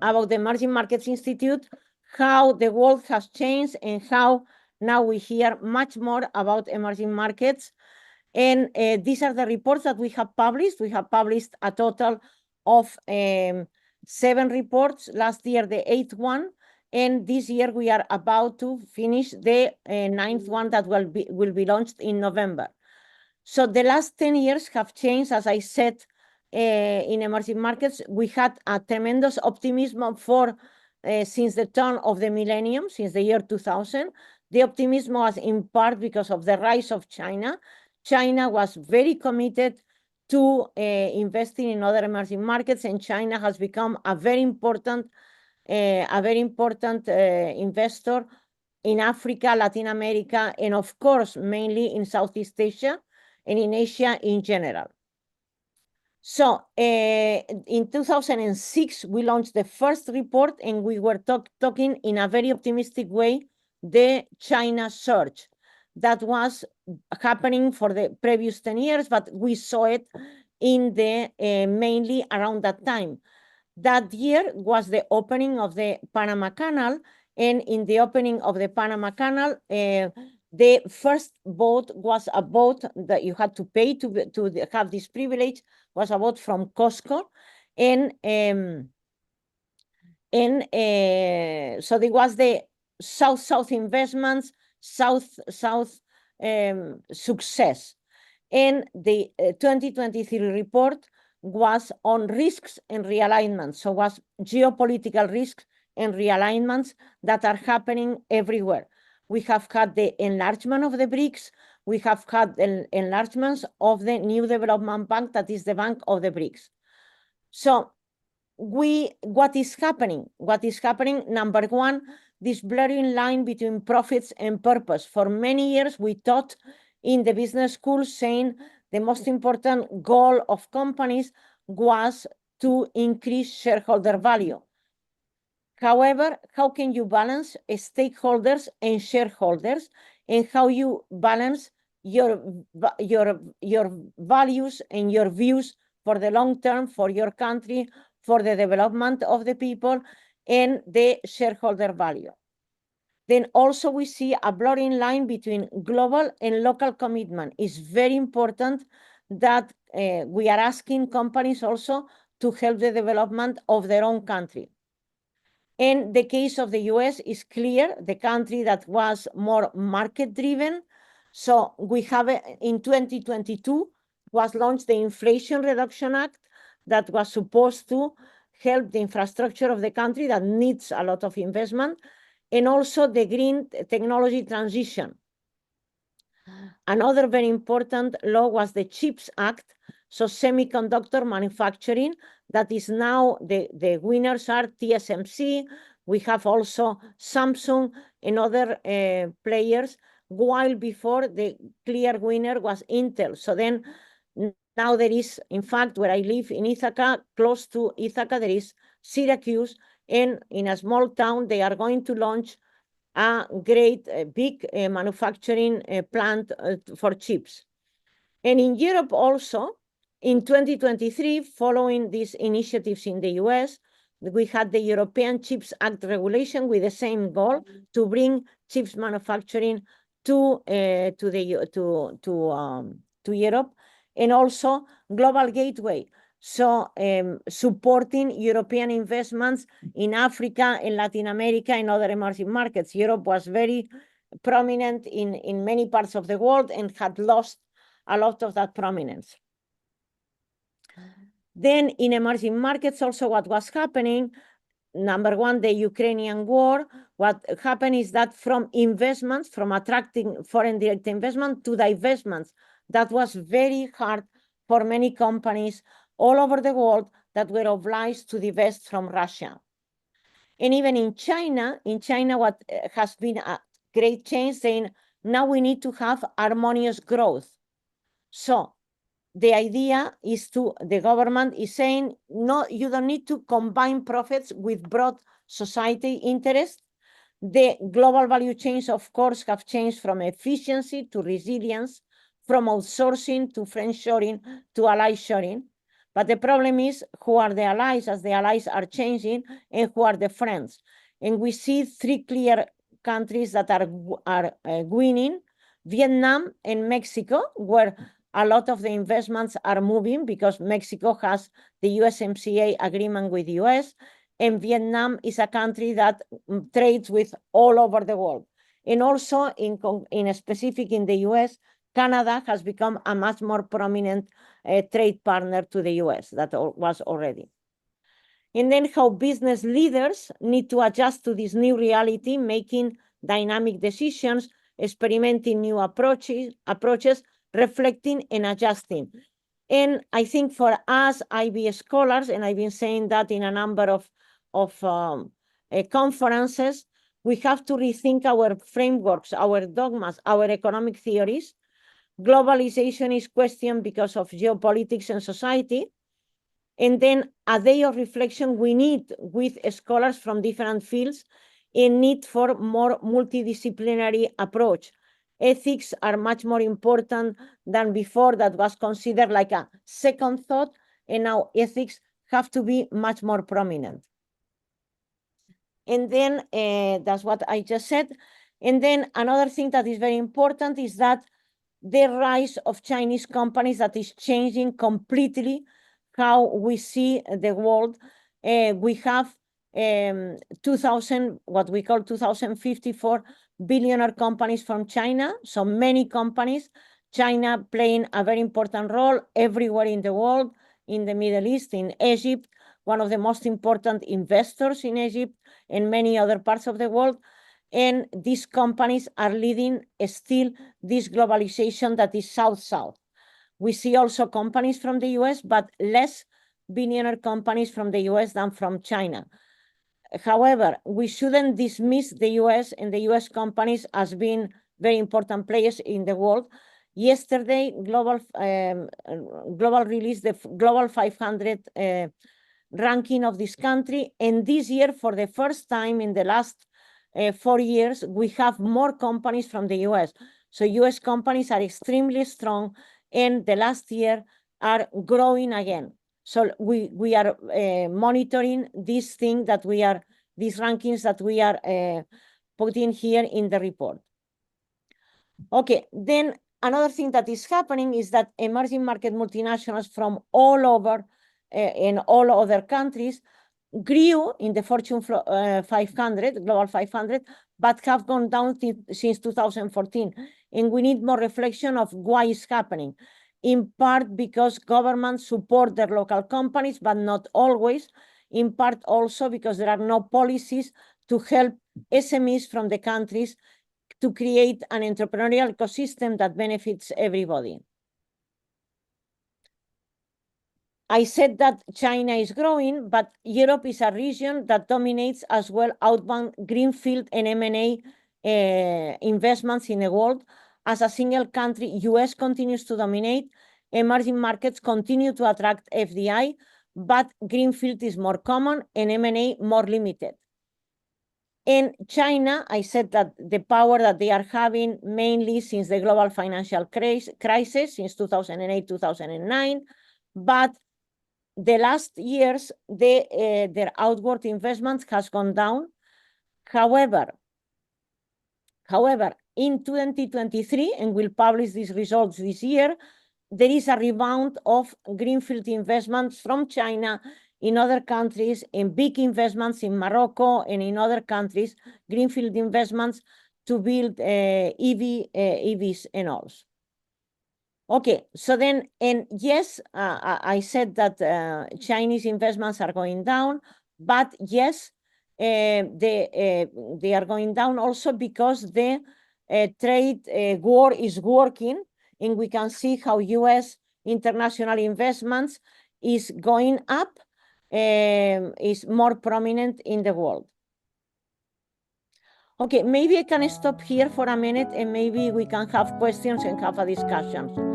about the Emerging Markets Institute, how the world has changed and how now we hear much more about emerging markets. And these are the reports that we have published. We have published a total of 7 reports. Last year, the 8th one. And this year, we are about to finish the 9th one that will be launched in November. So the last 10 years have changed, as I said, in emerging markets. We had a tremendous optimism for since the turn of the millennium, since the year 2000. The optimism was in part because of the rise of China. China was very committed to investing in other emerging markets, and China has become a very important investor in Africa, Latin America, and of course, mainly in Southeast Asia and in Asia in general. So in 2006, we launched the first report, and we were talking in a very optimistic way, the China surge that was happening for the previous 10 years, but we saw it in the mainly around that time. That year was the opening of the Panama Canal, and in the opening of the Panama Canal, the first boat was a boat that you had to pay to have this privilege, was a boat from Costco, and so there was the South-South investments, South success. And the 2023 report was on risks and realignments. So was geopolitical risks and realignments that are happening everywhere. We have had the enlargement of the BRICS. We have had the enlargements of the New Development Bank, that is the Bank of the BRICS. So what is happening? What is happening? Number one, this blurring line between profits and purpose. For many years, we taught in the business school saying the most important goal of companies was to increase shareholder value. However, how can you balance stakeholders and shareholders, and how you balance your values and your views for the long term, for your country, for the development of the people, and the shareholder value? Then also we see a blurring line between global and local commitment. It's very important that we are asking companies also to help the development of their own country. And the case of the US is clear, the country that was more market-driven. So we have, in 2022, was launched the Inflation Reduction Act that was supposed to help the infrastructure of the country that needs a lot of investment, and also the green technology transition. Another very important law was the CHIPS Act, so semiconductor manufacturing, that is now the winners are TSMC. We have also Samsung and other players, while before the clear winner was Intel. So then now there is, in fact, where I live in Ithaca, close to Ithaca, there is Syracuse, and in a small town, they are going to launch a great big manufacturing plant for chips. And in Europe also, in 2023, following these initiatives in the US, we had the European Chips Act regulation with the same goal to bring chips manufacturing to Europe, and also Global Gateway. So supporting European investments in Africa and Latin America and other emerging markets. Europe was very prominent in many parts of the world and had lost a lot of that prominence. Then in emerging markets also what was happening, number one, the Ukrainian war. What happened is that from investments, from attracting foreign direct investment to divestments, that was very hard for many companies all over the world that were obliged to divest from Russia. And even in China, what has been a great change, saying now we need to have harmonious growth. So the idea is the government is saying, no, you don't need to combine profits with broad society interest. The global value chains, of course, have changed from efficiency to resilience, from outsourcing to friendshoring to ally shoring. But the problem is who are the allies, as the allies are changing, and who are the friends. And we see three clear countries that are winning: Vietnam and Mexico, where a lot of the investments are moving because Mexico has the USMCA agreement with the US, and Vietnam is a country that trades with all over the world. And also in specific in the US, Canada has become a much more prominent trade partner to the US that was already. And then how business leaders need to adjust to this new reality, making dynamic decisions, experimenting new approaches, reflecting and adjusting. And I think for us IB scholars, and I've been saying that in a number of conferences, we have to rethink our frameworks, our dogmas, our economic theories. Globalization is questioned because of geopolitics and society. And then a day of reflection we need with scholars from different fields, a need for more multidisciplinary approach. Ethics are much more important than before. That was considered like a second thought, and now ethics have to be much more prominent. And then that's what I just said. And then another thing that is very important is that the rise of Chinese companies that is changing completely how we see the world. We have what we call 2054 billionaire companies from China. So many companies, China playing a very important role everywhere in the world, in the Middle East, in Egypt, one of the most important investors in Egypt and many other parts of the world. And these companies are leading still this globalization that is South-South. We see also companies from the US, but less billionaire companies from the US than from China. However, we shouldn't dismiss the US and the US companies as being very important players in the world. Yesterday, Global released the Global 500 ranking of this country. And this year, for the first time in the last 4 years, we have more companies from the US. So US companies are extremely strong, and the last year are growing again. So we are monitoring this thing that we are, these rankings that we are putting here in the report. Okay, then another thing that is happening is that emerging market multinationals from all over in all other countries grew in the Fortune 500, Global 500, but have gone down since 2014. And we need more reflection of why it's happening. In part because governments support their local companies, but not always. In part also because there are no policies to help SMEs from the countries to create an entrepreneurial ecosystem that benefits everybody. I said that China is growing, but Europe is a region that dominates as well outbound greenfield and M&A investments in the world. As a single country, US continues to dominate. Emerging markets continue to attract FDI, but greenfield is more common and M&A more limited. In China, I said that the power that they are having mainly since the global financial crisis, since 2008, 2009, but the last years, their outward investments has gone down. However, in 2023, and we'll publish these results this year, there is a rebound of greenfield investments from China in other countries, in big investments in Morocco and in other countries, greenfield investments to build EVs and all. Okay, so then, and yes, I said that Chinese investments are going down, but yes, they are going down also because the trade war is working, and we can see how US international investments is going up, is more prominent in the world. Okay, maybe I can stop here for a minute and maybe we can have questions and have a discussion.